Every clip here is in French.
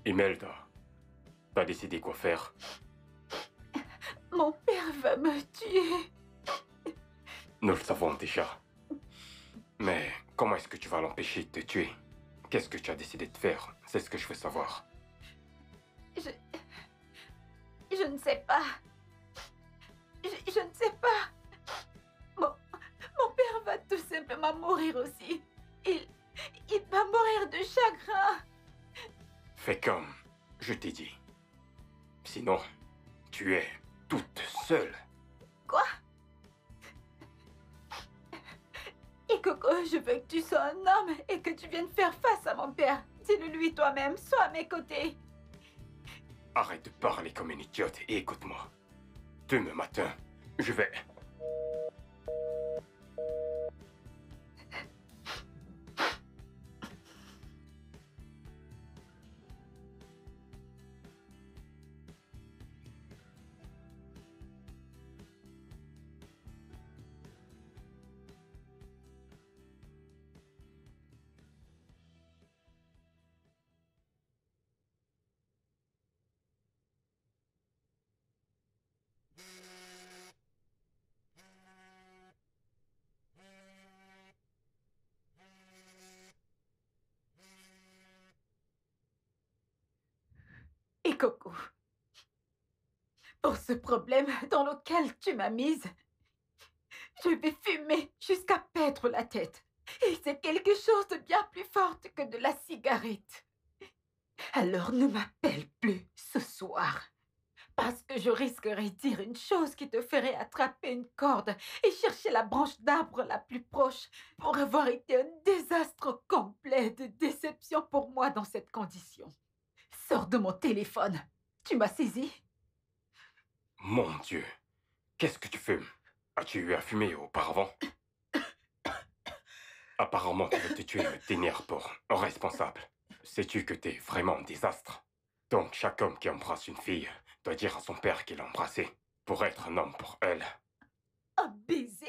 Imelda, t'as décidé quoi faire? Mon père va me tuer. Nous le savons déjà. Mais comment est-ce que tu vas l'empêcher de te tuer? Qu'est-ce que tu as décidé de faire? C'est ce que je veux savoir. Je ne sais pas. Je ne sais pas. Mon père va tout simplement mourir aussi. Il va mourir de chagrin. Fais comme je t'ai dit. Sinon, tu es toute seule. Quoi? Et Coco, je veux que tu sois un homme et que tu viennes faire face à mon père. Dis-le lui toi-même, sois à mes côtés. Arrête de parler comme une idiote et écoute-moi. Demain matin, je vais... Et Coco, pour ce problème dans lequel tu m'as mise, je vais fumer jusqu'à perdre la tête. Et c'est quelque chose de bien plus fort que de la cigarette. Alors ne m'appelle plus ce soir. Parce que je risquerais de dire une chose qui te ferait attraper une corde et chercher la branche d'arbre la plus proche pour avoir été un désastre complet de déception pour moi dans cette condition. Sors de mon téléphone. Tu m'as saisi? Mon Dieu, qu'est-ce que tu fumes? As-tu eu à fumer auparavant? Apparemment, tu veux te tuer et me tenir pour responsable. Sais-tu que t'es vraiment un désastre? Donc, chaque homme qui embrasse une fille doit dire à son père qu'il l'a embrassée pour être un homme pour elle. Un baiser?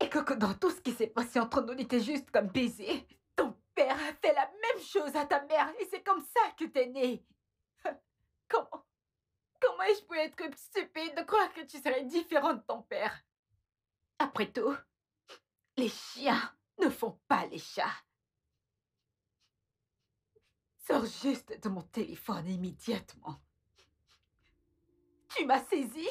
Et que dans tout ce qui s'est passé entre nous n'était juste qu'un baiser. Ton père a fait la même chose à ta mère et c'est comme ça que t'es née. Comment ai-je pu être stupide de croire que tu serais différent de ton père? Après tout, les chiens ne font pas les chats. Sors juste de mon téléphone immédiatement. Tu m'as saisi?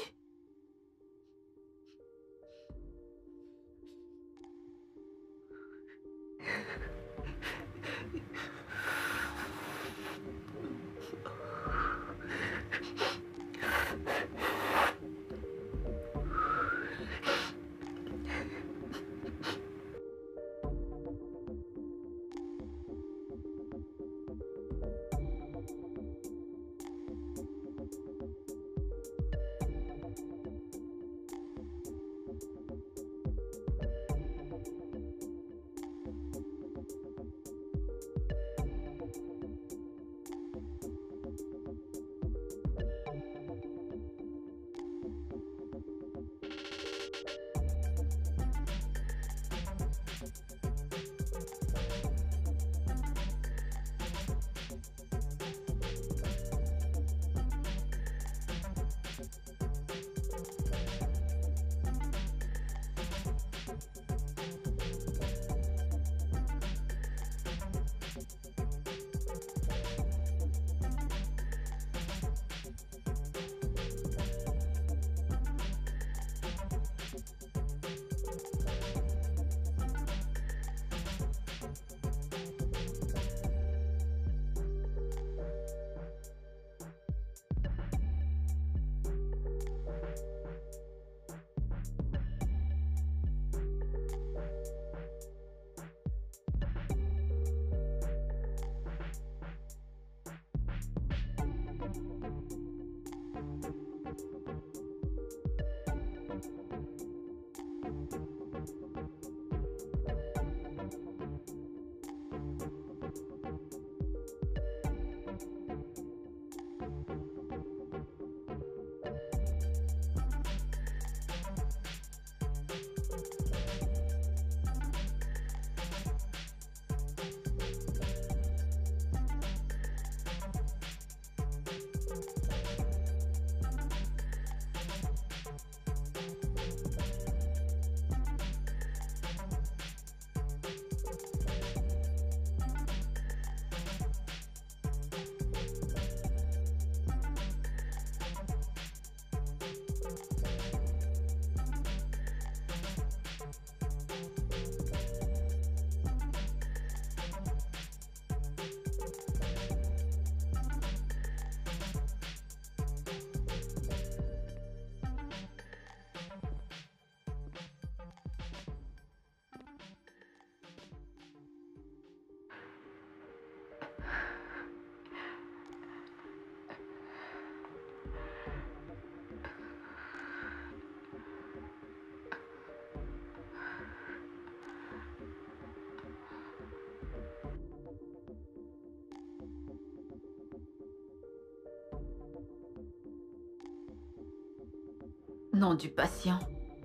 Nom du patient,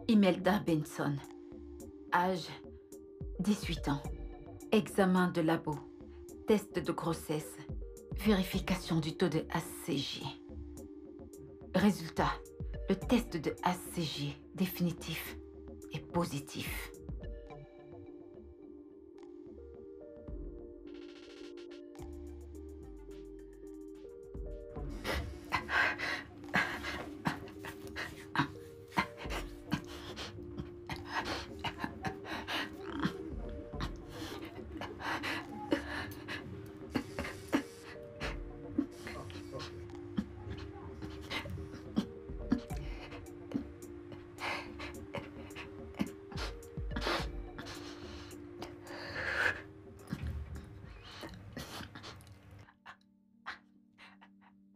Imelda Benson. Âge, 18 ans. Examen de labo. Test de grossesse. Vérification du taux de HCG. Résultat, le test de HCG définitif est positif.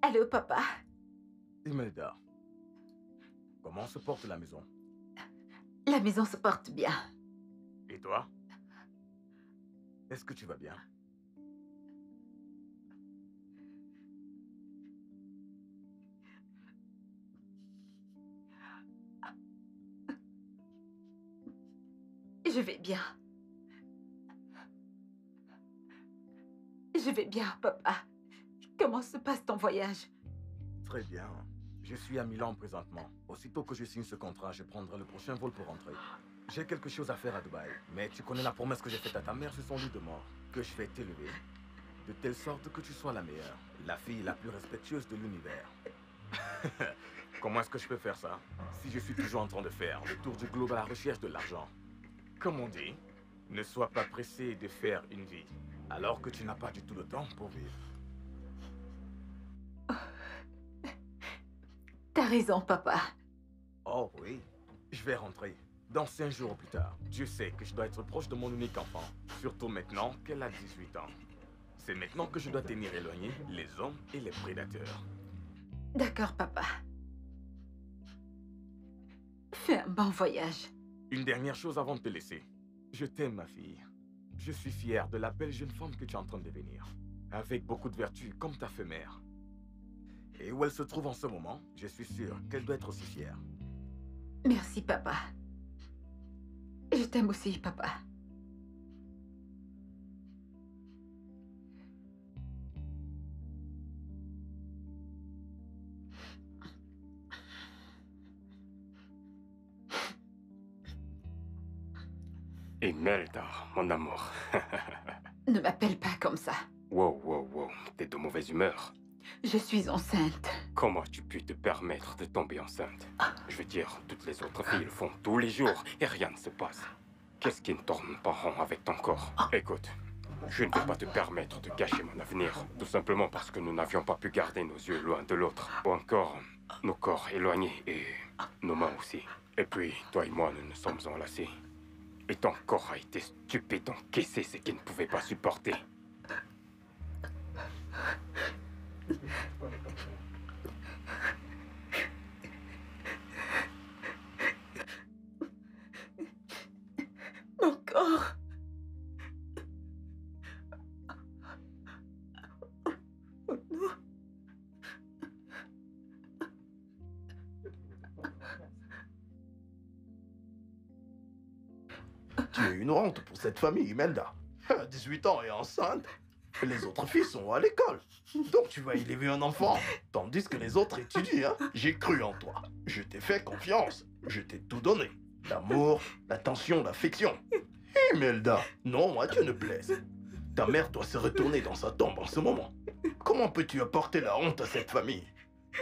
Allô, papa? Imelda, comment se porte la maison? La maison se porte bien. Et toi? Est-ce que tu vas bien? Je vais bien. Je vais bien, papa. Comment se passe ton voyage? Très bien. Je suis à Milan présentement. Aussitôt que je signe ce contrat, je prendrai le prochain vol pour rentrer. J'ai quelque chose à faire à Dubaï. Mais tu connais la promesse que j'ai faite à ta mère sur son lit de mort. Que je vais t'élever. De telle sorte que tu sois la meilleure. La fille la plus respectueuse de l'univers. Comment est-ce que je peux faire ça? Si je suis toujours en train de faire le tour du globe à la recherche de l'argent. Comme on dit, ne sois pas pressé de faire une vie. Alors que tu n'as pas du tout le temps pour vivre. T'as raison, papa. Oh oui, je vais rentrer. Dans 5 jours ou plus tard. Dieu sait que je dois être proche de mon unique enfant. Surtout maintenant qu'elle a 18 ans. C'est maintenant que je dois tenir éloigné les hommes et les prédateurs. D'accord, papa. Fais un bon voyage. Une dernière chose avant de te laisser. Je t'aime, ma fille. Je suis fier de la belle jeune femme que tu es en train de devenir. Avec beaucoup de vertus, comme ta mère. Et où elle se trouve en ce moment, je suis sûr qu'elle doit être aussi fière. Merci, papa. Je t'aime aussi, papa. Imelda, mon amour. Ne m'appelle pas comme ça. Wow, wow, wow. T'es de mauvaise humeur. Je suis enceinte. Comment as-tu pu te permettre de tomber enceinte? Je veux dire, toutes les autres filles le font tous les jours et rien ne se passe. Qu'est-ce qui ne tourne pas rond avec ton corps? Écoute, je ne veux pas te permettre de gâcher mon avenir, tout simplement parce que nous n'avions pas pu garder nos yeux loin de l'autre, ou encore nos corps éloignés et nos mains aussi. Et puis, toi et moi, nous nous sommes enlacés. Et ton corps a été stupide d'encaisser ce qu'il ne pouvait pas supporter. Mon corps. Oh non. Tu es une honte pour cette famille, Imelda. 18 ans et enceinte. Les autres filles sont à l'école. Donc tu vas élever un enfant. Tandis que les autres étudient. Hein. J'ai cru en toi. Je t'ai fait confiance. Je t'ai tout donné. L'amour, l'attention, l'affection. Imelda, non, moi Dieu ne plaise. Ta mère doit se retourner dans sa tombe en ce moment. Comment peux-tu apporter la honte à cette famille?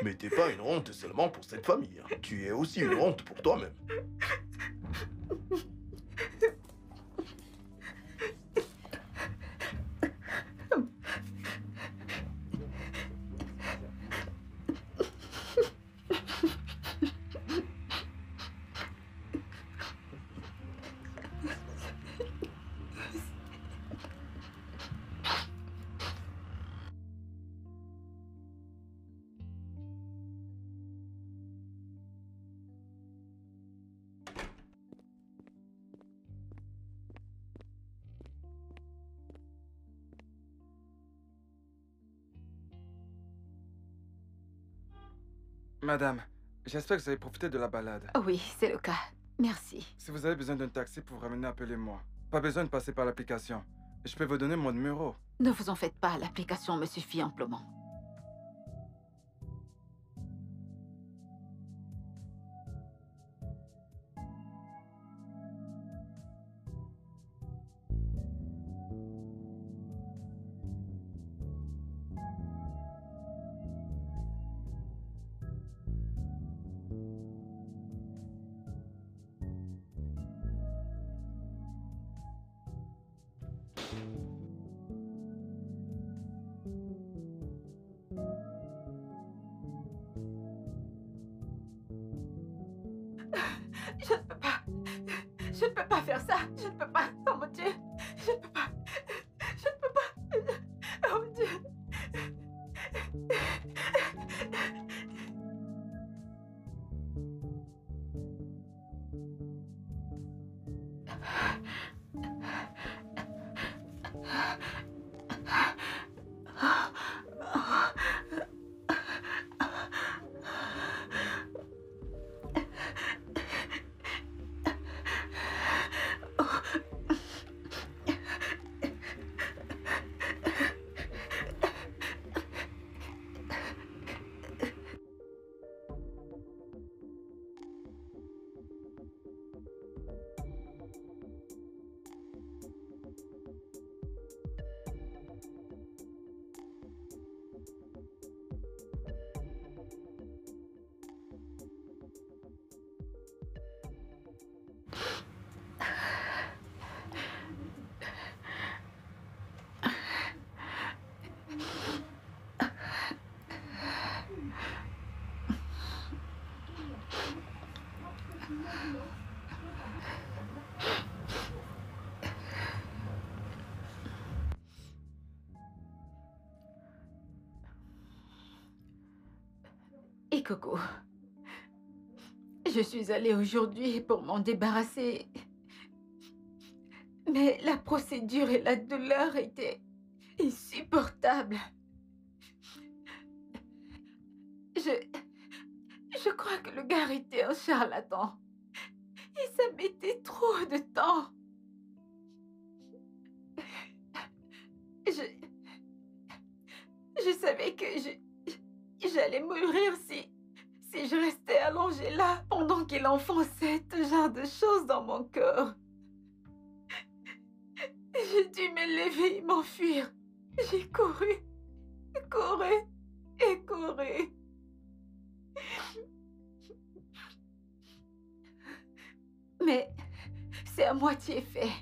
Mais t'es pas une honte seulement pour cette famille. Hein. Tu es aussi une honte pour toi-même. Madame, J'espère que vous avez profité de la balade. Oui, c'est le cas. Merci. Si vous avez besoin d'un taxi pour vous ramener, appelez-moi. Pas besoin de passer par l'application. Je peux vous donner mon numéro. Ne vous en faites pas, l'application me suffit amplement. Je ne peux pas. Je ne peux pas faire ça. Je ne peux pas. Oh mon Dieu. Je ne peux pas. Je ne peux pas. Oh mon Dieu. Et Coco, je suis allée aujourd'hui pour m'en débarrasser. Mais la procédure et la douleur étaient insupportables. Je crois que le gars était un charlatan. Et ça mettait trop de temps. Je savais que j'allais mourir si je restais allongée là pendant qu'il enfonçait ce genre de choses dans mon corps. J'ai dû me lever et m'enfuir. J'ai couru et couru. Mais c'est à moitié fait.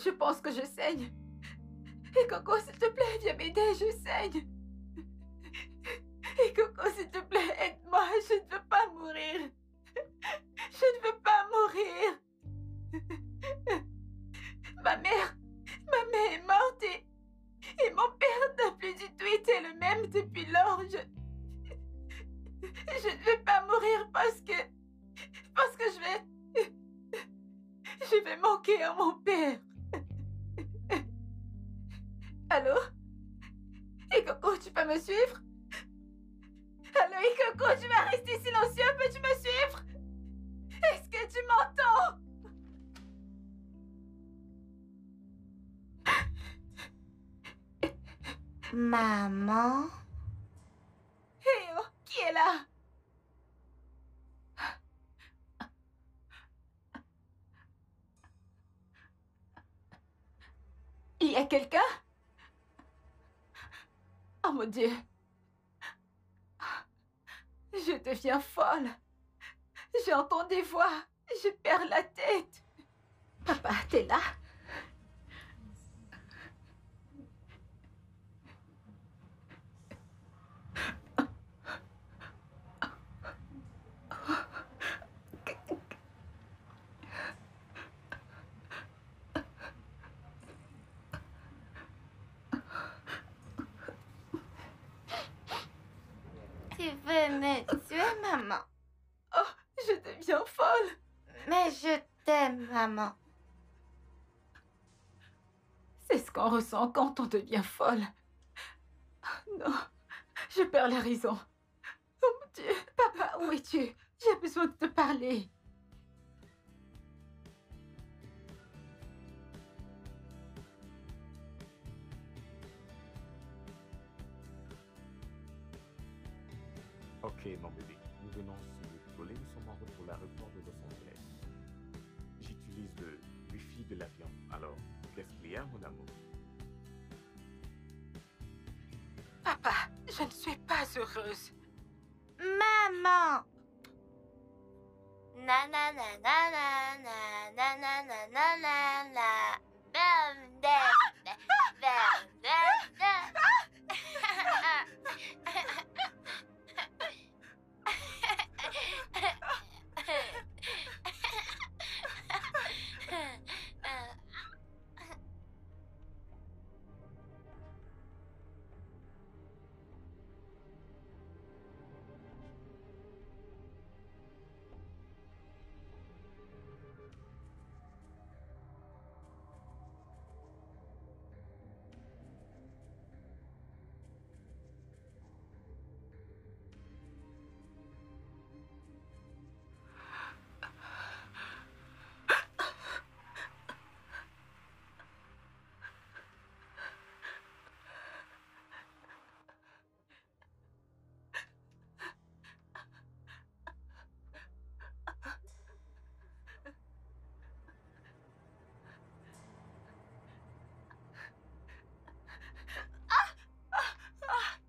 Je pense que je saigne. Et Coco, s'il te plaît, viens m'aider, je saigne. Et Coco, s'il te plaît, aide-moi, je ne veux pas mourir. Je ne veux pas mourir. Ma mère est morte et mon père n'a plus du tout été le même depuis lors. Je ne veux pas mourir parce que je vais manquer à mon père. Allô? Et Coco, tu peux me suivre? Allô, et Coco, tu vas rester silencieux, peux-tu me suivre? Est-ce que tu m'entends? Maman? Hé oh, qui est là? Il y a quelqu'un? Oh mon Dieu. Je deviens folle. J'entends des voix. Je perds la tête. Papa, t'es là? Tu veux me tuer, maman? Oh, je deviens folle. Mais je t'aime, maman. C'est ce qu'on ressent quand on devient folle. Non, Je perds la raison. Oh mon Dieu, papa, où es-tu? J'ai besoin de te parler. Ok, mon bébé. Nous venons sur le volet. Nous sommes en route pour l'aéroport de Los Angeles. J'utilise le Wi-Fi de l'avion. Alors, qu'est-ce qu'il y a, mon amour? Papa, je ne suis pas heureuse. Maman. Na na na na na na na na na na na na. Bam, bam, bam, bam, bam.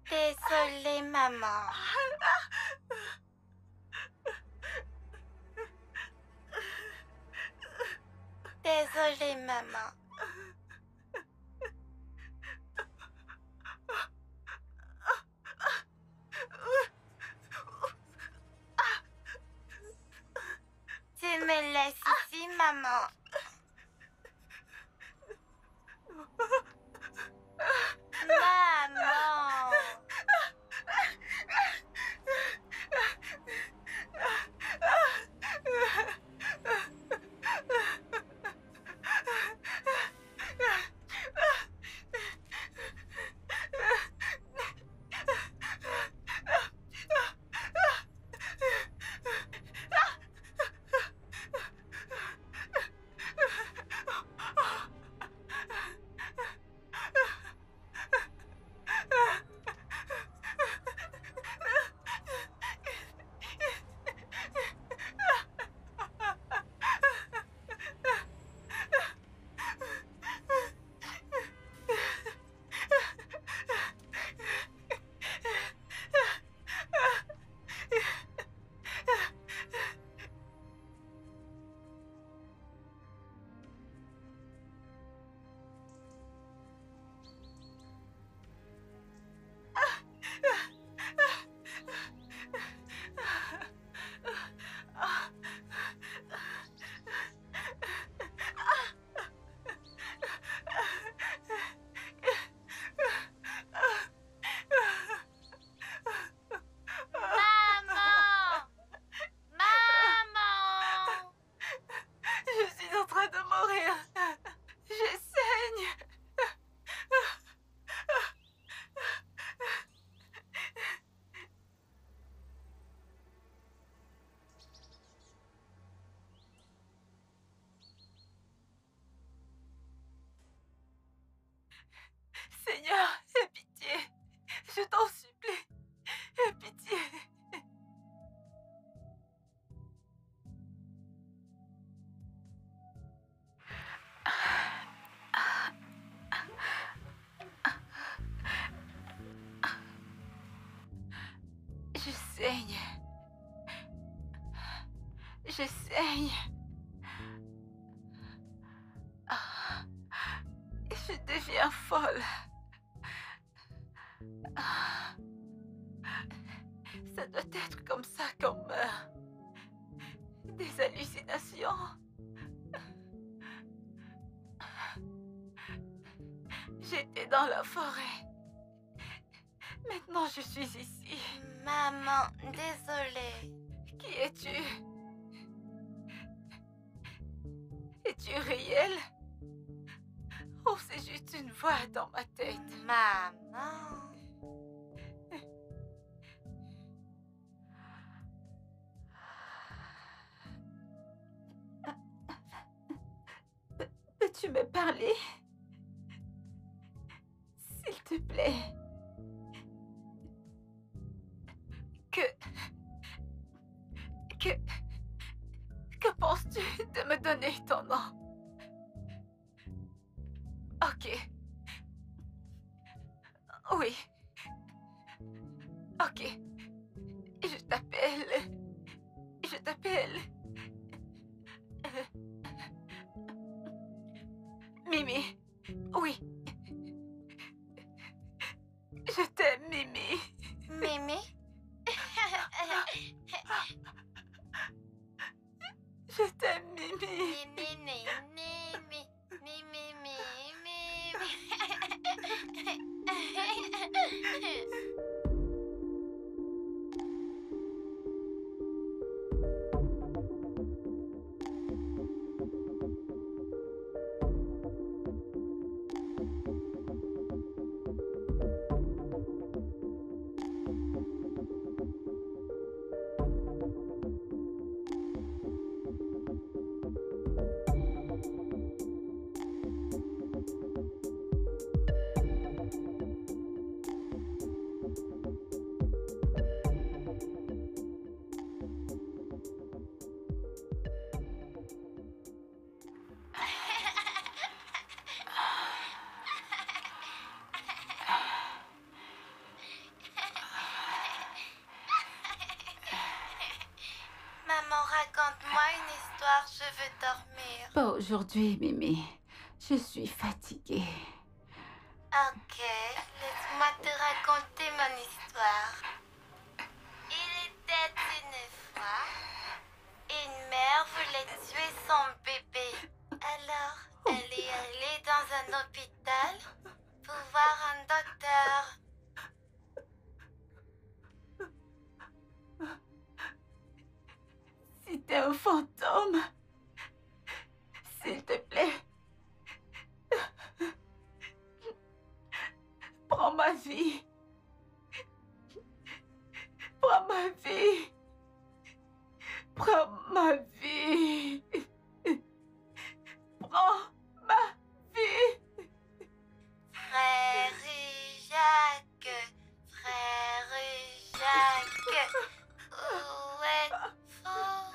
Désolée, maman. Désolée, maman. Tu me laisses ici, maman. Maman. Seigneur, aie pitié. Je t'en supplie. Aie pitié. Je saigne. Je saigne. Ah, je deviens folle. Ah, ça doit être comme ça qu'on meurt. Des hallucinations. J'étais dans la forêt. Maintenant, je suis ici. Maman, désolée. Qui es-tu? Es-tu réel? Oh, c'est juste une voix dans ma tête. Maman. Peux-tu me parler? S'il te plaît. Que penses-tu de me donner ton nom? Ok. Oui. Ok. Je t'appelle... Mimi. Oui. Je t'aime, Mimi. Mimi? Je t'aime, Mimi. Mimi, Mimi, Mimi, Mimi, Mimi. Maman, raconte-moi une histoire, je veux dormir. Pas aujourd'hui, Mimi. Je suis fatiguée. Ok, laisse-moi te raconter mon histoire. Il était une fois, une mère voulait tuer son bébé. Alors, elle est allée dans un hôpital pour voir un docteur. Si t'es un fantôme, s'il te plaît, prends ma vie. Prends ma vie. Prends ma vie. Prends ma vie. Frère Jacques, où êtes-vous?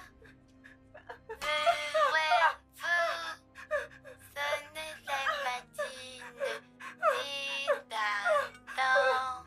Où êtes-vous? Sonnez les matines, dites un temps.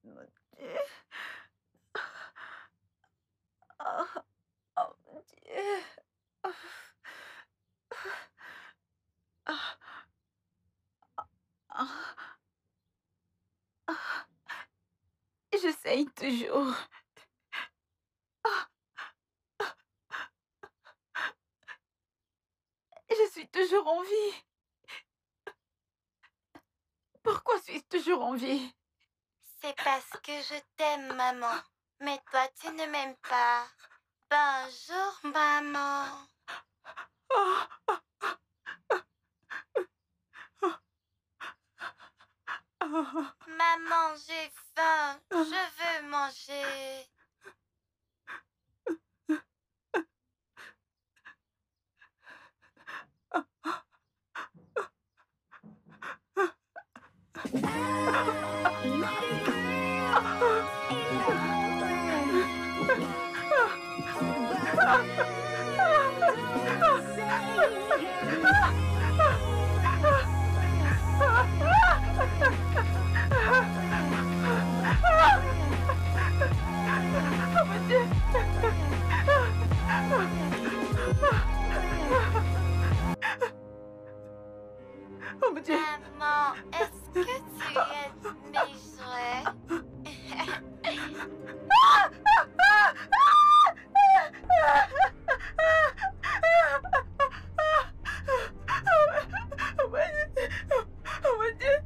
Mon Dieu. Oh, oh mon Dieu. J'essaye toujours. Je suis toujours en vie. Pourquoi suis-je toujours en vie? C'est parce que je t'aime, maman. Mais toi, tu ne m'aimes pas. Bonjour, maman. Maman, j'ai faim. Je veux manger. Oh mon Dieu! Maman, est-ce que tu aimes mes jouets? Oh mon Dieu! Oh mon Dieu!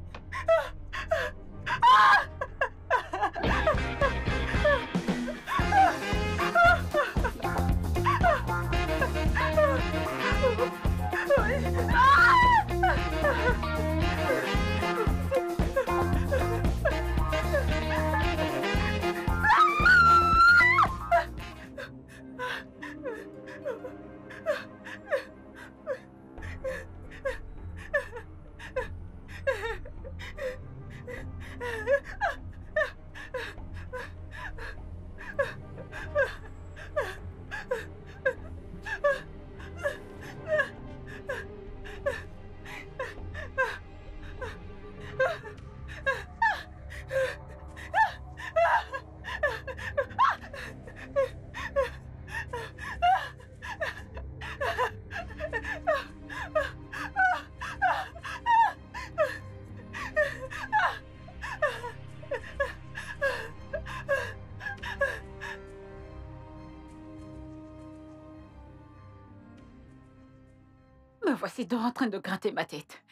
Me voici donc en train de gratter ma tête.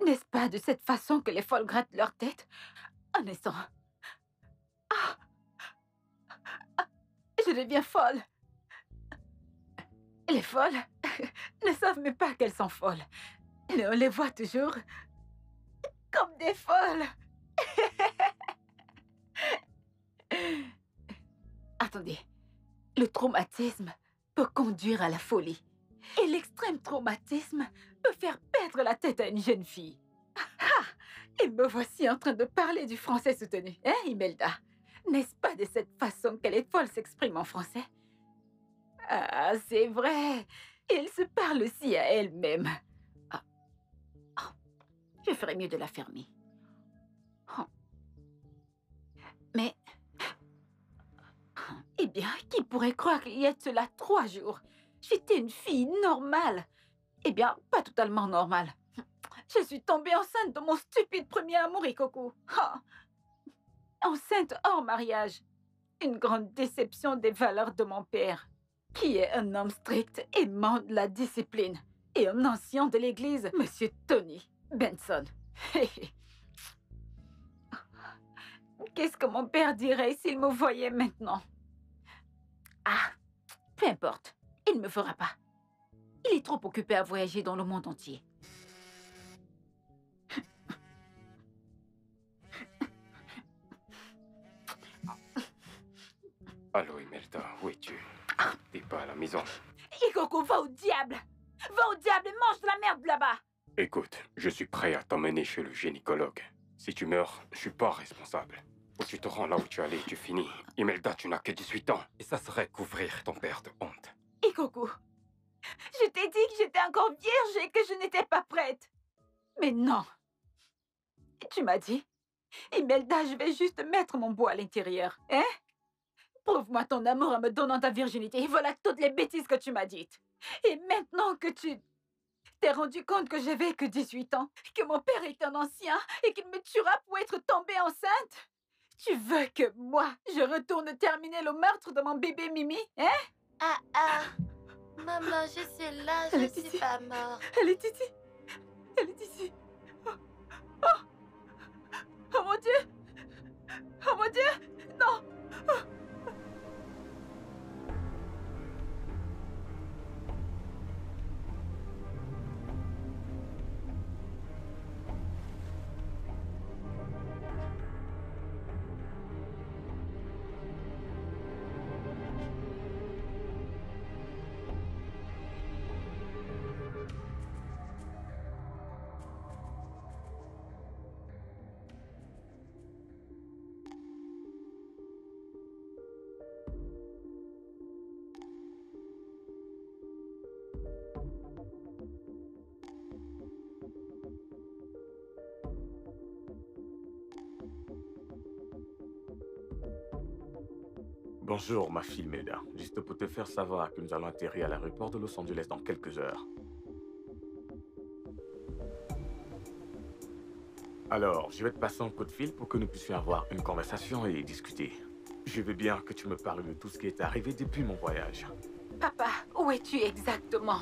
N'est-ce pas de cette façon que les folles grattent leur tête en naissant? Ah! Ah! Je deviens folle. Les folles ne savent même pas qu'elles sont folles. Mais on les voit toujours comme des folles. Attendez, le traumatisme peut conduire à la folie. Et l'extrême traumatisme peut faire perdre la tête à une jeune fille. Ah! Et me voici en train de parler du français soutenu. Hein, Imelda? N'est-ce pas de cette façon que les folles s'expriment en français? Ah, c'est vrai. Elle se parle aussi à elle-même. Ah. Oh. Je ferais mieux de la fermer. Oh. Mais... Eh bien, qui pourrait croire qu'il y a de cela 3 jours, j'étais une fille normale. Eh bien, pas totalement normale. Je suis tombée enceinte de mon stupide premier amour, Ikoku. Oh. Enceinte hors mariage. Une grande déception des valeurs de mon père, qui est un homme strict, aimant de la discipline, et un ancien de l'église, Monsieur Tony Benson. Qu'est-ce que mon père dirait s'il me voyait maintenant? Ah, peu importe. Il ne me fera pas. Il est trop occupé à voyager dans le monde entier. Allô, Imelda, où es-tu? T'es pas à la maison. Ikoku, va au diable! Va au diable et mange de la merde là-bas! Écoute, je suis prêt à t'emmener chez le gynécologue. Si tu meurs, je suis pas responsable. Ou tu te rends là où tu allais et tu finis. Imelda, tu n'as que 18 ans. Et ça serait couvrir ton père de honte. Ikoku, je t'ai dit que j'étais encore vierge et que je n'étais pas prête. Mais non. Tu m'as dit, Imelda, je vais juste mettre mon bois à l'intérieur. Hein? Prouve-moi ton amour en me donnant ta virginité. Et voilà toutes les bêtises que tu m'as dites. Et maintenant que tu t'es rendu compte que j'avais que 18 ans, que mon père est un ancien et qu'il me tuera pour être tombée enceinte, tu veux que moi, je retourne terminer le meurtre de mon bébé Mimi, hein? Ah ah, maman, je suis là, je Elle est suis ici. pas morte. Elle est ici. Elle est ici. Oh, oh. Oh mon Dieu. Oh mon Dieu. Non. Oh. Bonjour, ma fille Imelda. Juste pour te faire savoir que nous allons atterrir à l'aéroport de Los Angeles dans quelques heures. Alors, je vais te passer un coup de fil pour que nous puissions avoir une conversation et discuter. Je veux bien que tu me parles de tout ce qui est arrivé depuis mon voyage. Papa, où es-tu exactement?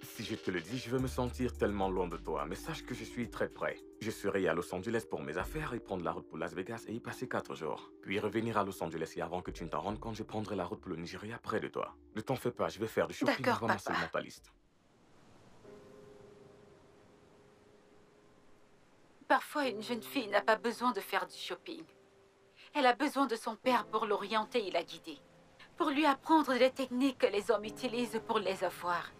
Si je te le dis, je veux me sentir tellement loin de toi, mais sache que je suis très près. Je serai à Los Angeles pour mes affaires et prendre la route pour Las Vegas et y passer 4 jours. Puis revenir à Los Angeles et avant que tu ne t'en rendes compte, je prendrai la route pour le Nigeria près de toi. Ne t'en fais pas, je vais faire du shopping D'accord, avant mon papa. seulement ta liste. Parfois, une jeune fille n'a pas besoin de faire du shopping. Elle a besoin de son père pour l'orienter et la guider. Pour lui apprendre les techniques que les hommes utilisent pour les avoir.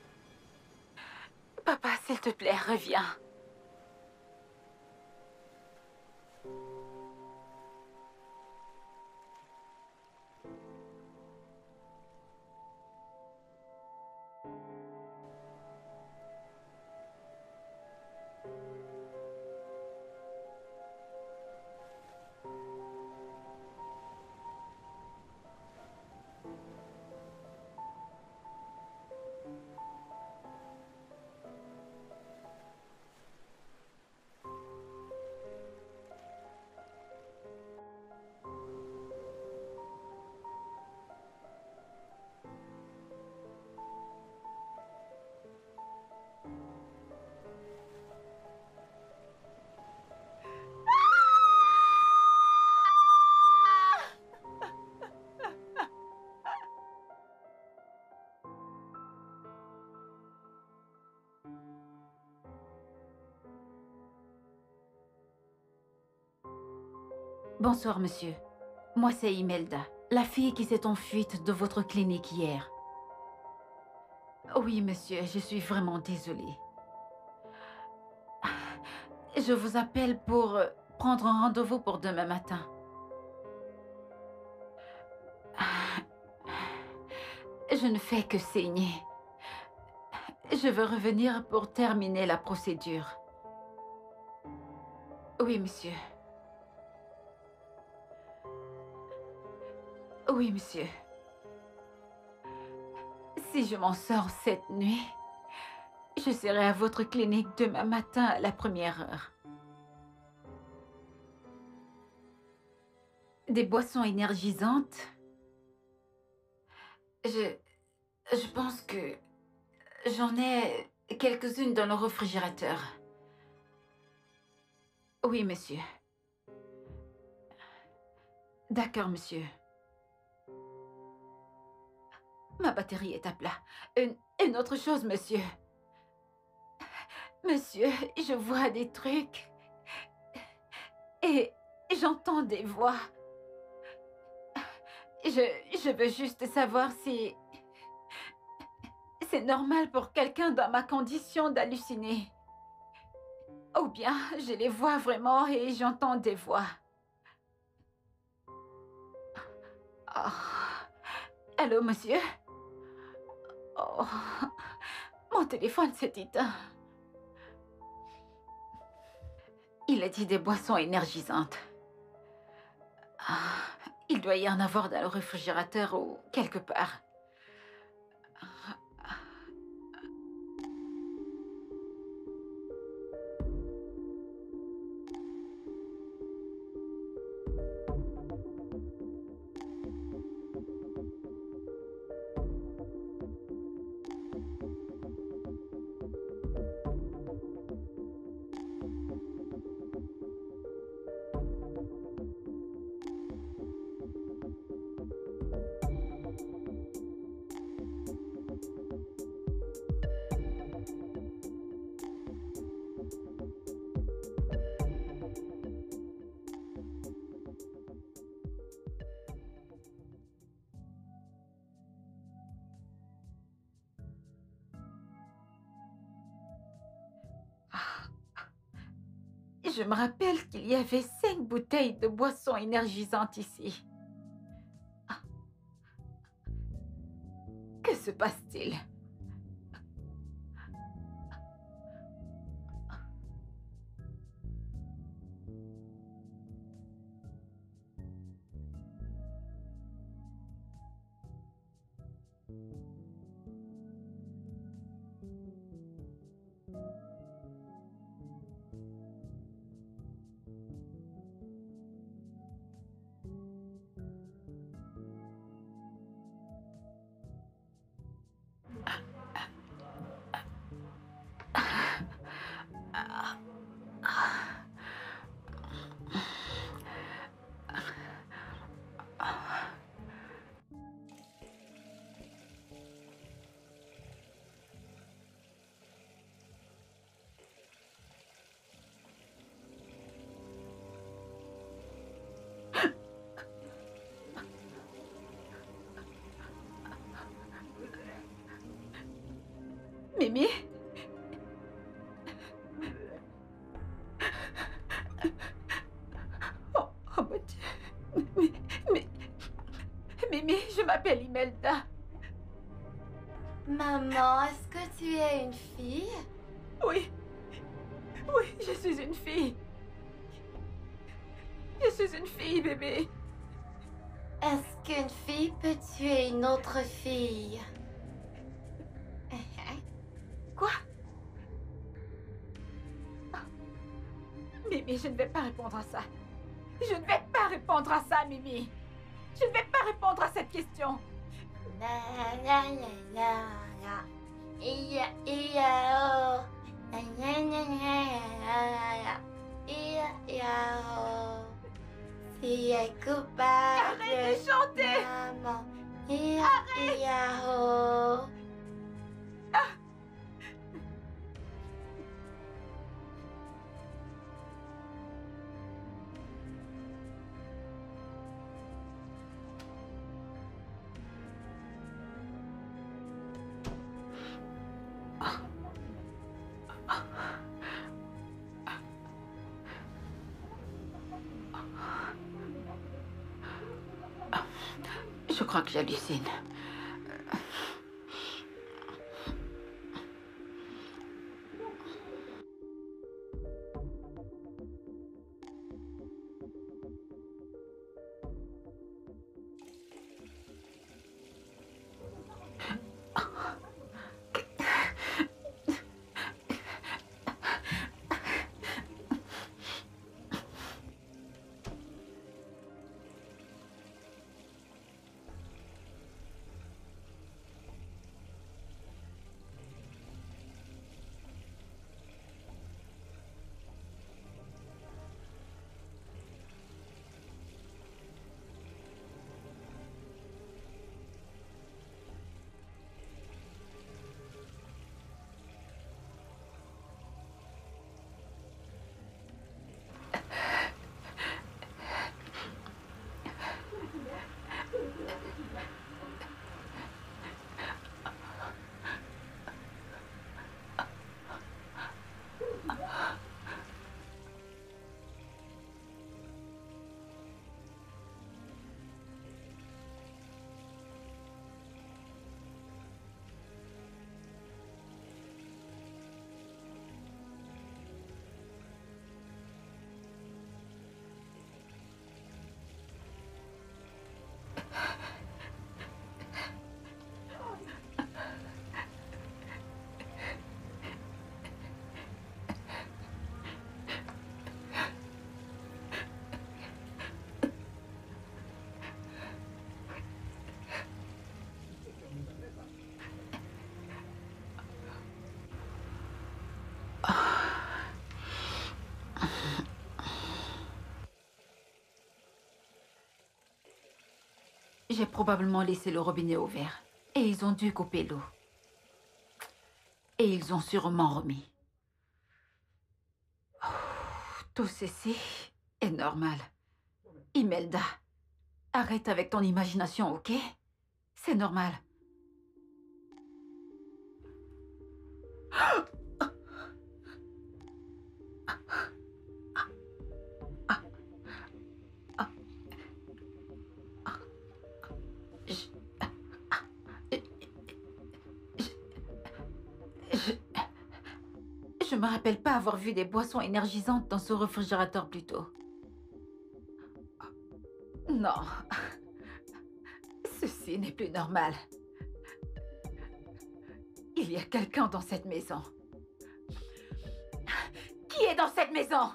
Papa, s'il te plaît, reviens. Bonsoir, monsieur. Moi, c'est Imelda, la fille qui s'est enfuie de votre clinique hier. Oui, monsieur, je suis vraiment désolée. Je vous appelle pour prendre un rendez-vous pour demain matin. Je ne fais que saigner. Je veux revenir pour terminer la procédure. Oui, monsieur. Oui, monsieur. Si je m'en sors cette nuit, je serai à votre clinique demain matin à la première heure. Des boissons énergisantes? Je pense que j'en ai quelques-unes dans le réfrigérateur. Oui, monsieur. D'accord, monsieur. Ma batterie est à plat. Une autre chose, monsieur. Monsieur, je vois des trucs. Et j'entends des voix. Je veux juste savoir si c'est normal pour quelqu'un dans ma condition d'halluciner. Ou bien je les vois vraiment et j'entends des voix. Oh. Allô, monsieur? Oh. Mon téléphone s'est éteint. Il a dit des boissons énergisantes. Il doit y en avoir dans le réfrigérateur ou quelque part. Je me rappelle qu'il y avait 5 bouteilles de boissons énergisantes ici. Que se passe-t-il? Mimi? Oh, oh mon Dieu. Mimi, je m'appelle Imelda. Maman, est-ce que tu es une fille? Oui. Oui, je suis une fille. Je suis une fille, bébé. Est-ce qu'une fille peut tuer une autre fille? Quoi? Mimi, je ne vais pas répondre à ça. Je ne vais pas répondre à ça, Mimi. Je ne vais pas répondre à cette question. La la la la la. Ia ia oh. La la la la la. Ia ia oh. Si est coupable. Arrête de chanter. Maman. Ia ia oh. Je crois que j'hallucine. J'ai probablement laissé le robinet ouvert. Et ils ont dû couper l'eau. Et ils ont sûrement remis. Oh, tout ceci est normal. Imelda, arrête avec ton imagination, ok? C'est normal. Je me rappelle pas avoir vu des boissons énergisantes dans ce réfrigérateur plus tôt. Non. Ceci n'est plus normal. Il y a quelqu'un dans cette maison. Qui est dans cette maison?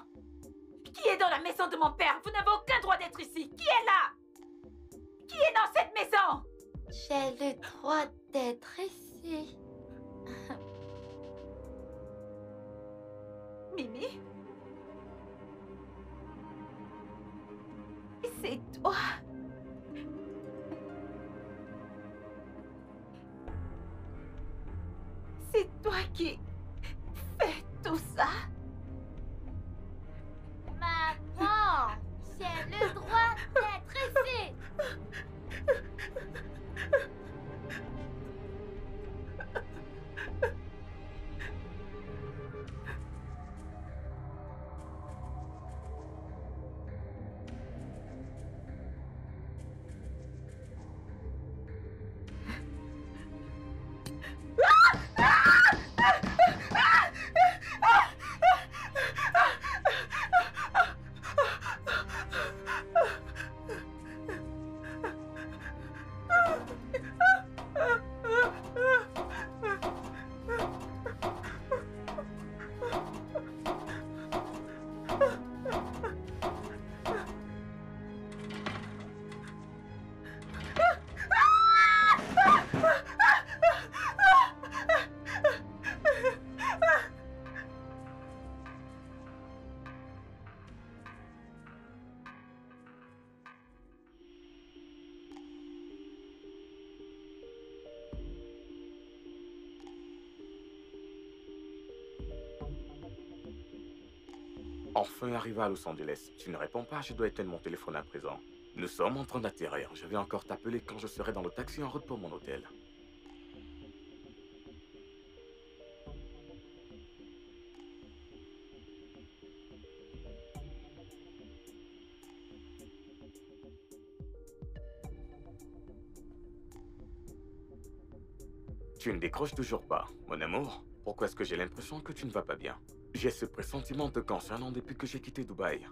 Qui est dans la maison de mon père? Vous n'avez aucun droit d'être ici. Qui est là? Qui est dans cette maison? J'ai le droit d'être ici. Mimi? C'est toi? C'est toi qui fais tout ça? Maman, j'ai le droit d'être ici. Enfin arrivé à Los Angeles. Tu ne réponds pas, je dois éteindre mon téléphone à présent. Nous sommes en train d'atterrir. Je vais encore t'appeler quand je serai dans le taxi en route pour mon hôtel. Tu ne décroches toujours pas, mon amour. Pourquoi est-ce que j'ai l'impression que tu ne vas pas bien? J'ai ce pressentiment te concernant depuis que j'ai quitté Dubaï.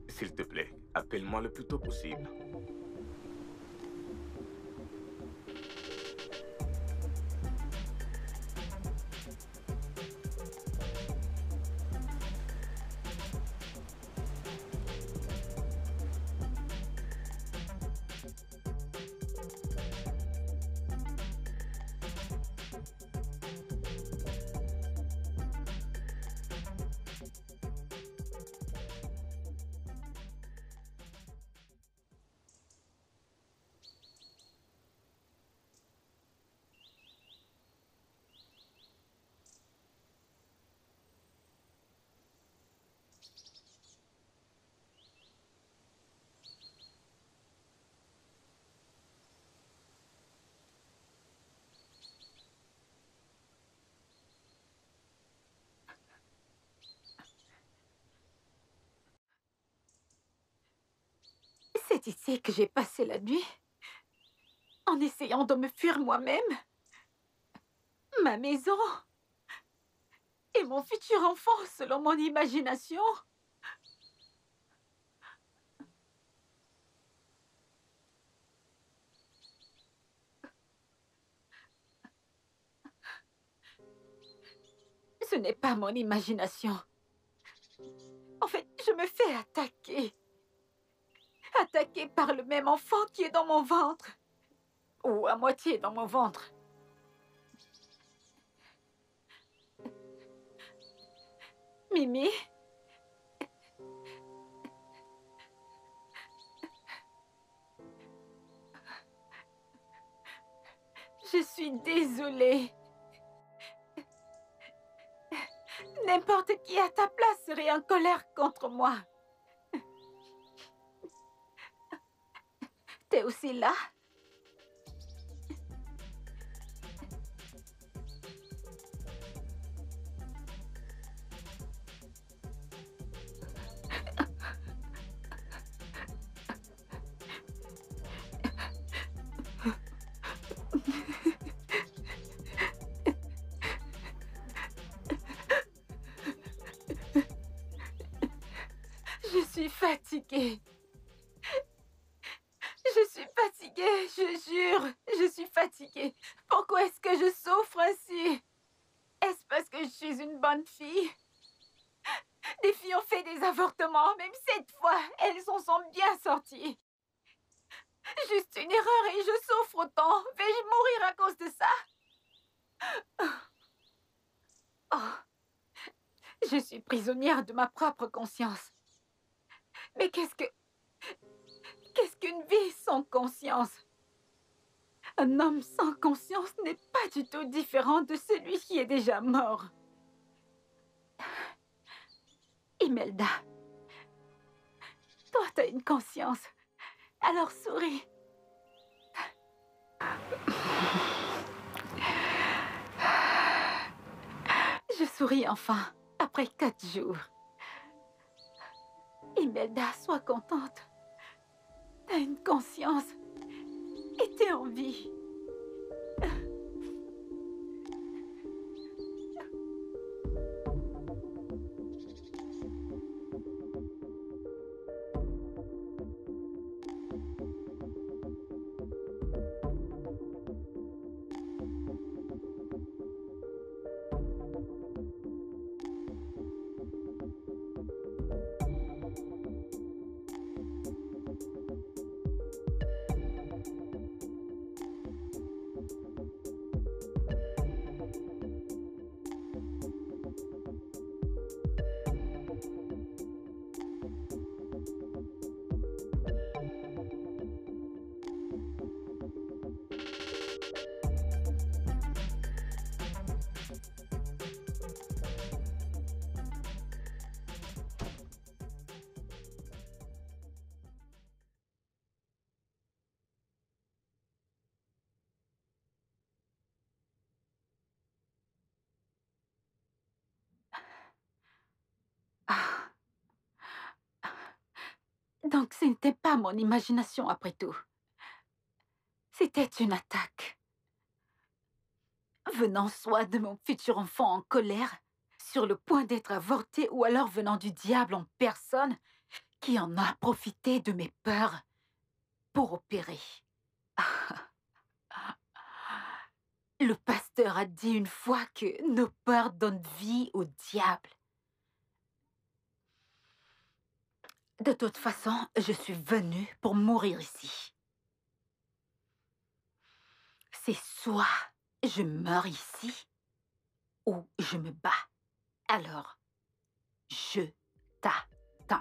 S'il te plaît, appelle-moi le plus tôt possible. C'est ici que j'ai passé la nuit, en essayant de me fuir moi-même. Ma maison et mon futur enfant selon mon imagination. Ce n'est pas mon imagination. En fait, je me fais attaquer. Attaquée par le même enfant qui est dans mon ventre. Ou à moitié dans mon ventre. Mimi? Je suis désolée. N'importe qui à ta place serait en colère contre moi. T'es aussi là? Je suis fatiguée. Je suis fatiguée, je jure. Je suis fatiguée. Pourquoi est-ce que je souffre ainsi? Est-ce parce que je suis une bonne fille? Des filles ont fait des avortements, même cette fois, elles s'en sont bien sorties. Juste une erreur et je souffre autant. Vais-je mourir à cause de ça? Oh. Je suis prisonnière de ma propre conscience. Mais qu'est-ce qu'une vie sans conscience? Un homme sans conscience n'est pas du tout différent de celui qui est déjà mort. Imelda, toi, t'as une conscience. Alors souris. Je souris enfin, après 4 jours. Imelda, sois contente. T'as une conscience. Et t'es en vie. Donc ce n'était pas mon imagination après tout. C'était une attaque. Venant soit de mon futur enfant en colère, sur le point d'être avorté, ou alors venant du diable en personne, qui en a profité de mes peurs pour opérer. Le pasteur a dit une fois que nos peurs donnent vie au diable. De toute façon, je suis venue pour mourir ici. C'est soit je meurs ici, ou je me bats. Alors, je t'attends.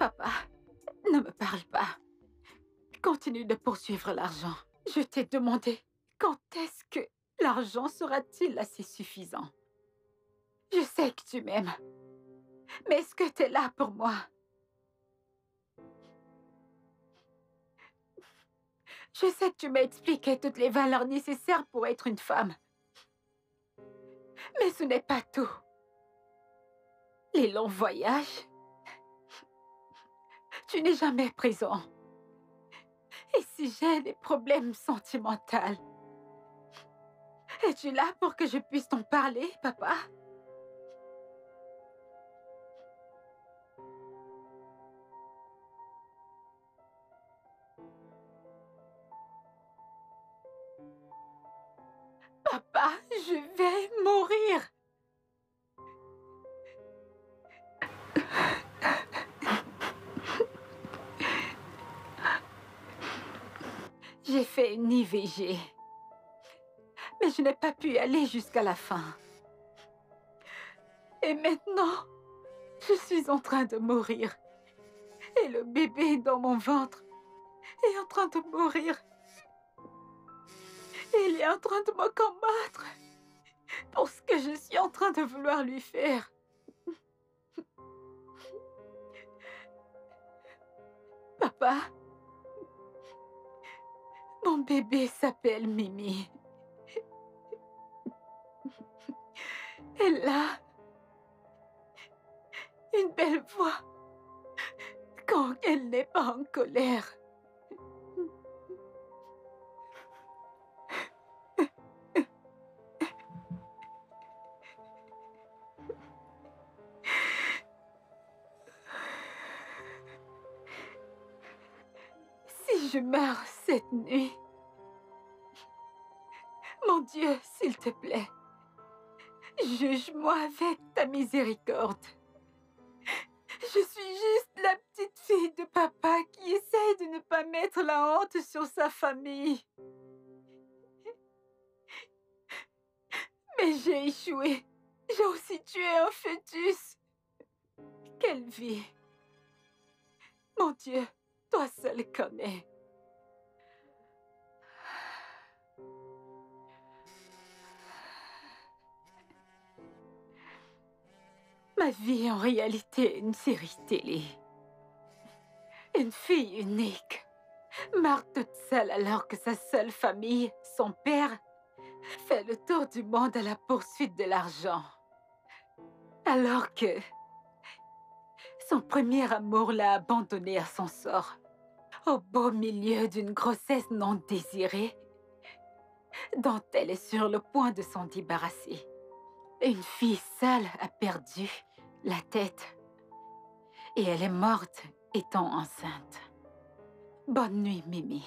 Papa, ne me parle pas. Continue de poursuivre l'argent. Je t'ai demandé, quand est-ce que l'argent sera-t-il assez suffisant? Je sais que tu m'aimes. Mais est-ce que tu es là pour moi? Je sais que tu m'as expliqué toutes les valeurs nécessaires pour être une femme. Mais ce n'est pas tout. Les longs voyages, tu n'es jamais présent. Et si j'ai des problèmes sentimentaux, es-tu là pour que je puisse t'en parler, papa? Papa, je vais mourir. J'ai fait une IVG. Mais je n'ai pas pu aller jusqu'à la fin. Et maintenant, je suis en train de mourir. Et le bébé dans mon ventre est en train de mourir. Et il est en train de me combattre pour ce que je suis en train de vouloir lui faire. Papa, mon bébé s'appelle Mimi. Elle a une belle voix quand elle n'est pas en colère. Si je meurs cette nuit, mon Dieu, s'il te plaît, juge-moi avec ta miséricorde. Je suis juste la petite fille de papa qui essaie de ne pas mettre la honte sur sa famille. Mais j'ai échoué. J'ai aussi tué un fœtus. Quelle vie! Mon Dieu, toi seul connais. Ma vie en réalité est une série télé. Une fille unique, meurt toute seule alors que sa seule famille, son père, fait le tour du monde à la poursuite de l'argent. Alors que son premier amour l'a abandonnée à son sort, au beau milieu d'une grossesse non désirée, dont elle est sur le point de s'en débarrasser. Une fille seule a perdu la tête et elle est morte étant enceinte. Bonne nuit, Mimi.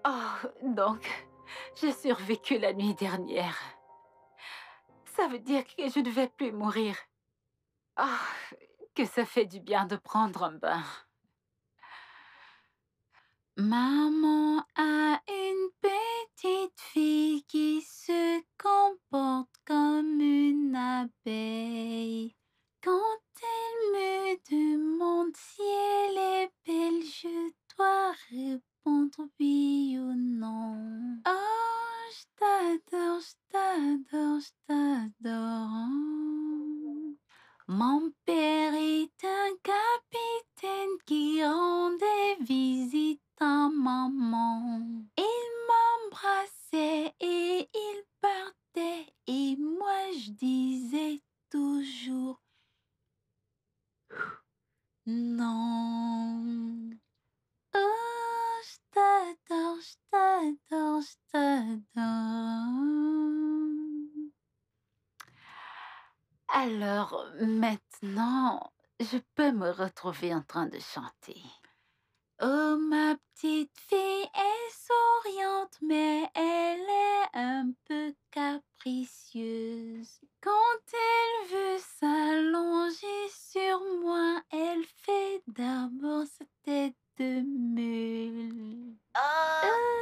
Oh, donc, j'ai survécu la nuit dernière. Ça veut dire que je ne vais plus mourir. Ah, que ça fait du bien de prendre un bain. Maman a une petite fille qui se comporte comme une abeille. Quand elle me demande si elle est belle, je dois répondre oui ou non. Oh, je t'adore, je t'adore, je t'adore. Mon père est un capitaine qui rendait visite à maman. Il m'embrassait et il partait et moi je disais toujours non. Oh, je t'adore, je t'adore, je t'adore. Alors, maintenant, je peux me retrouver en train de chanter. Oh, ma petite fille est souriante, mais elle est un peu capricieuse. Quand elle veut s'allonger sur moi, elle fait d'abord sa tête de mule. Oh,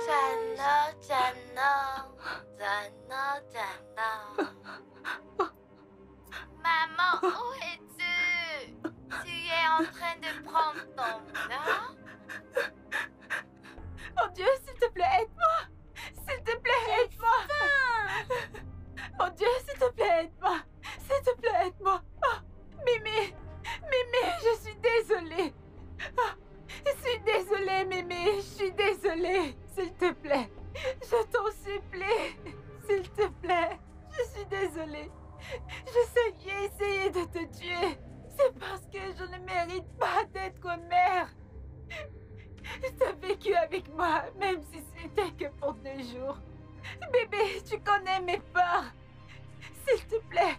Jano, Jano, Jano, Jano. Maman, où es-tu? Tu es en train de prendre ton bain? Mon Dieu, s'il te plaît, aide-moi! S'il te plaît, aide-moi! Mon Dieu, s'il te plaît, aide-moi! S'il te plaît, aide-moi! Oh, Mimi! Mimi, je suis désolée! Oh, je suis désolée, Mimi! Je suis désolée! S'il te plaît! Je t'en supplie! S'il te plaît! Je suis désolée! Je sais que j'ai essayé de te tuer! C'est parce que je ne mérite pas d'être mère! Tu as vécu avec moi, même si c'était que pour 2 jours. Bébé, tu connais mes peurs. S'il te plaît,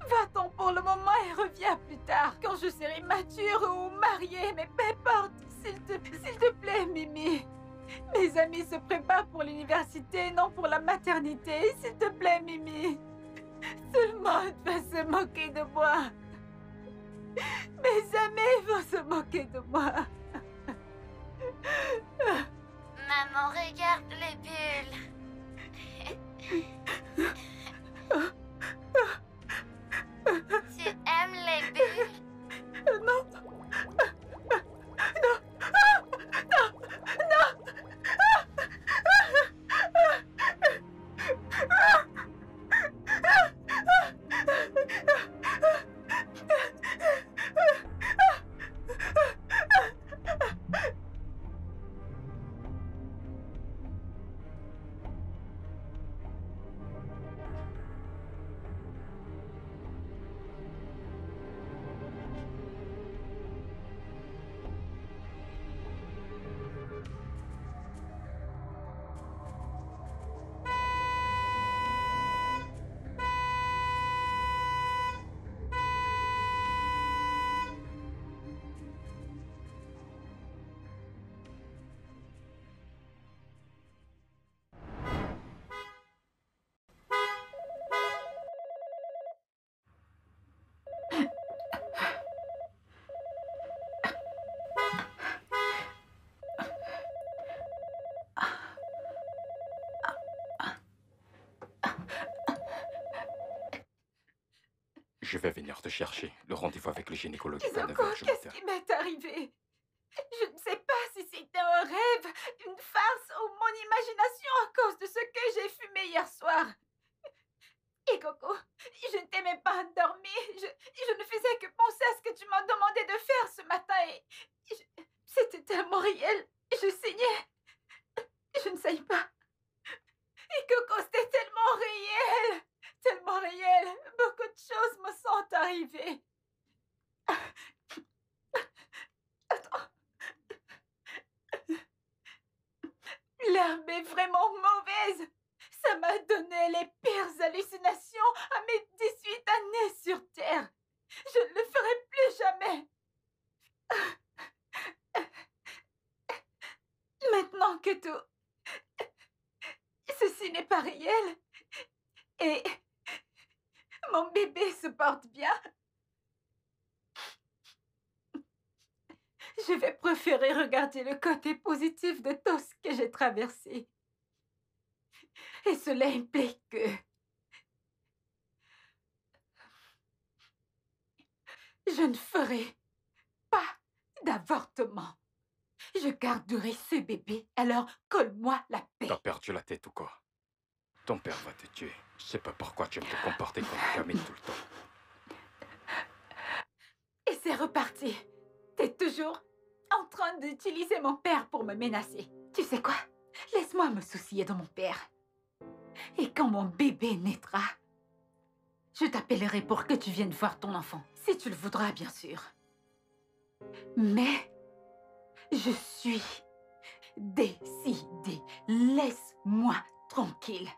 va-t'en pour le moment et reviens plus tard, quand je serai mature ou mariée, mais peu importe. S'il te plaît, Mimi. Mes amis se préparent pour l'université, non pour la maternité. S'il te plaît, Mimi. Tout le monde va se moquer de moi. Mes amis vont se moquer de moi. Maman, regarde les bulles. Tu aimes les bulles? Non. Je vais venir te chercher. Le rendez-vous avec le gynécologue est à 9 Isoko, h, je qu'est-ce m'attends. qui m'est arrivé? Je ne sais pas si c'était un rêve, une farce ou mon imagination à cause de ce que j'ai fumé hier soir. Et Coco, je ne t'aimais pas endormie. Je ne faisais que penser à ce que tu m'as demandé de faire ce matin et c'était tellement réel. Je saignais. Je ne sais pas. Et Coco, c'était tellement réel. Tellement réel. Beaucoup de choses me sont arrivées. Attends. L'herbe est vraiment mauvaise. Ça m'a donné les pires hallucinations à mes 18 années sur Terre. Je ne le ferai plus jamais. Maintenant que tout... Ceci n'est pas réel. Et... mon bébé se porte bien. Je vais préférer regarder le côté positif de tout ce que j'ai traversé. Et cela implique que... je ne ferai pas d'avortement. Je garderai ce bébé, alors colle-moi la paix. T'as perdu la tête ou quoi? Ton père va te tuer. Je sais pas pourquoi tu aimes te comporter comme une gamine tout le temps. Et c'est reparti. T'es toujours en train d'utiliser mon père pour me menacer. Tu sais quoi? Laisse-moi me soucier de mon père. Et quand mon bébé naîtra, je t'appellerai pour que tu viennes voir ton enfant. Si tu le voudras, bien sûr. Mais je suis décidée. Laisse-moi tranquille.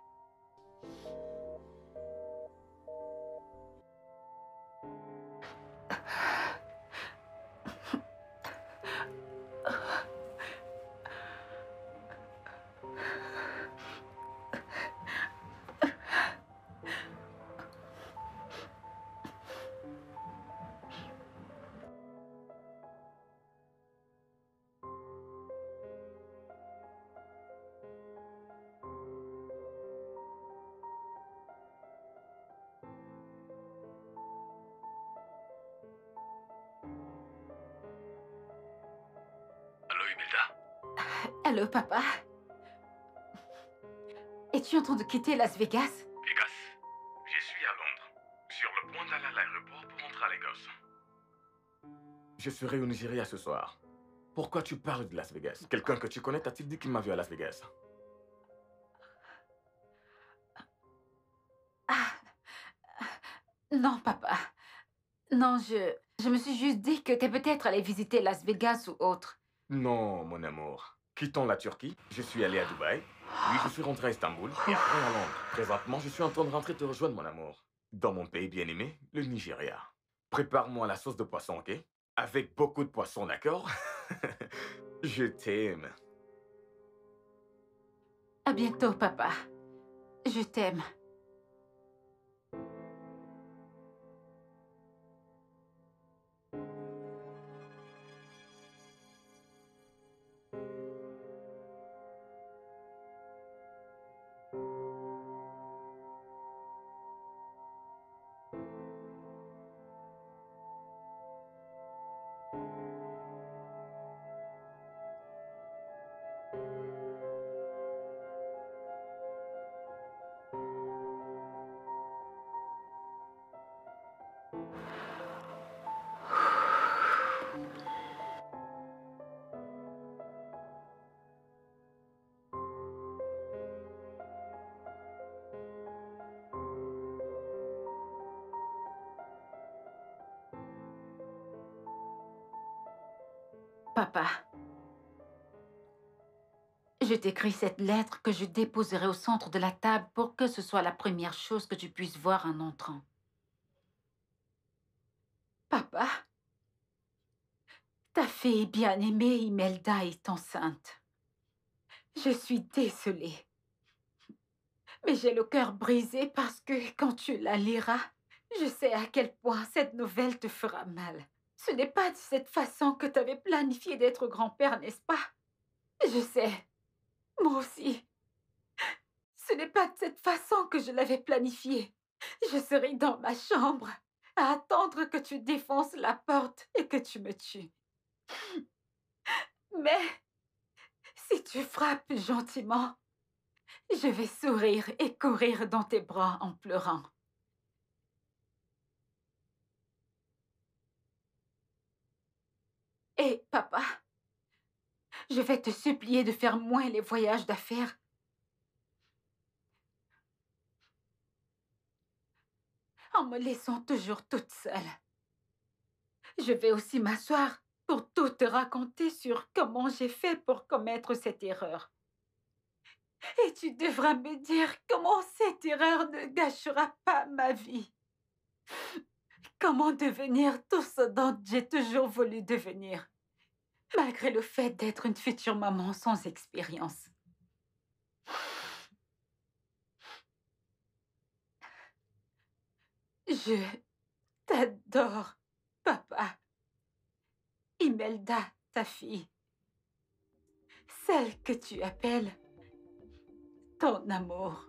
Allô, Imelda? Allô, papa? Es-tu en train de quitter Las Vegas? Vegas, je suis à Londres, sur le point d'aller à l'aéroport pour rentrer à Lagos. Je serai au Nigeria ce soir. Pourquoi tu parles de Las Vegas? Quelqu'un que tu connais t'a-t-il dit qu'il m'a vu à Las Vegas? Ah, non, papa. Non, je me suis juste dit que t'es peut-être allé visiter Las Vegas ou autre. Non, mon amour. Quittons la Turquie, je suis allé à Dubaï, puis je suis rentré à Istanbul, et après à Londres. Présentement, je suis en train de rentrer te rejoindre, mon amour. Dans mon pays bien-aimé, le Nigeria. Prépare-moi la sauce de poisson, ok? Avec beaucoup de poisson, d'accord? Je t'aime. À bientôt, papa. Je t'aime. Papa, je t'écris cette lettre que je déposerai au centre de la table pour que ce soit la première chose que tu puisses voir en entrant. Papa, ta fille bien-aimée Imelda est enceinte. Je suis désolée. Mais j'ai le cœur brisé parce que quand tu la liras, je sais à quel point cette nouvelle te fera mal. Ce n'est pas de cette façon que tu avais planifié d'être grand-père, n'est-ce pas? Je sais. Moi aussi. Ce n'est pas de cette façon que je l'avais planifié. Je serai dans ma chambre à attendre que tu défonces la porte et que tu me tues. Mais si tu frappes gentiment, je vais sourire et courir dans tes bras en pleurant. Et papa, je vais te supplier de faire moins les voyages d'affaires. En me laissant toujours toute seule. Je vais aussi m'asseoir pour tout te raconter sur comment j'ai fait pour commettre cette erreur. Et tu devras me dire comment cette erreur ne gâchera pas ma vie. Comment devenir tout ce dont j'ai toujours voulu devenir, malgré le fait d'être une future maman sans expérience. Je t'adore, papa. Imelda, ta fille. Celle que tu appelles ton amour.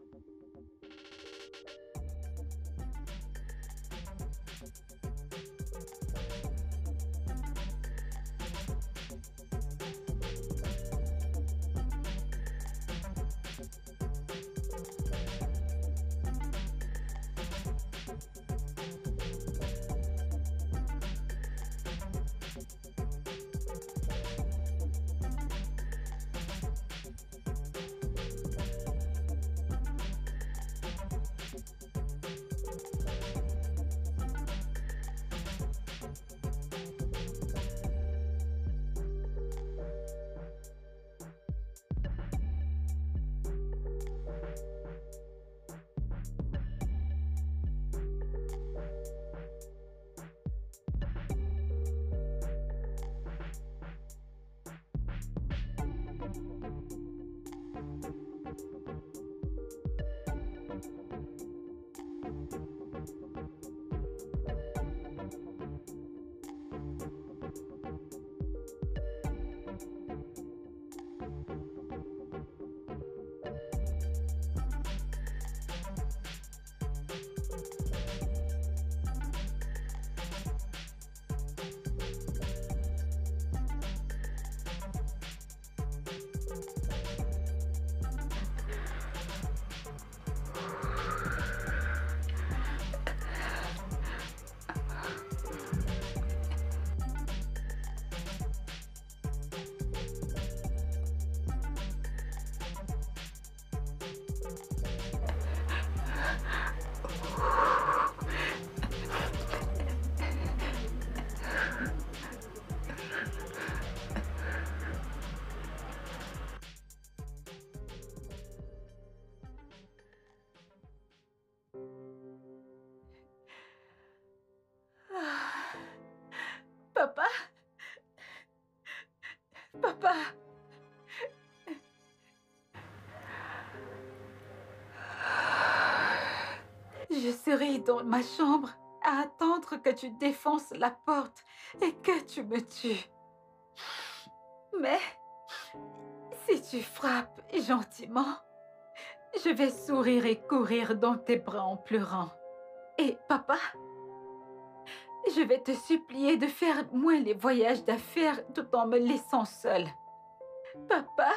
Papa! Je serai dans ma chambre à attendre que tu défonces la porte et que tu me tues. Mais si tu frappes gentiment, je vais sourire et courir dans tes bras en pleurant. Et papa, je vais te supplier de faire moins les voyages d'affaires tout en me laissant seule. Papa,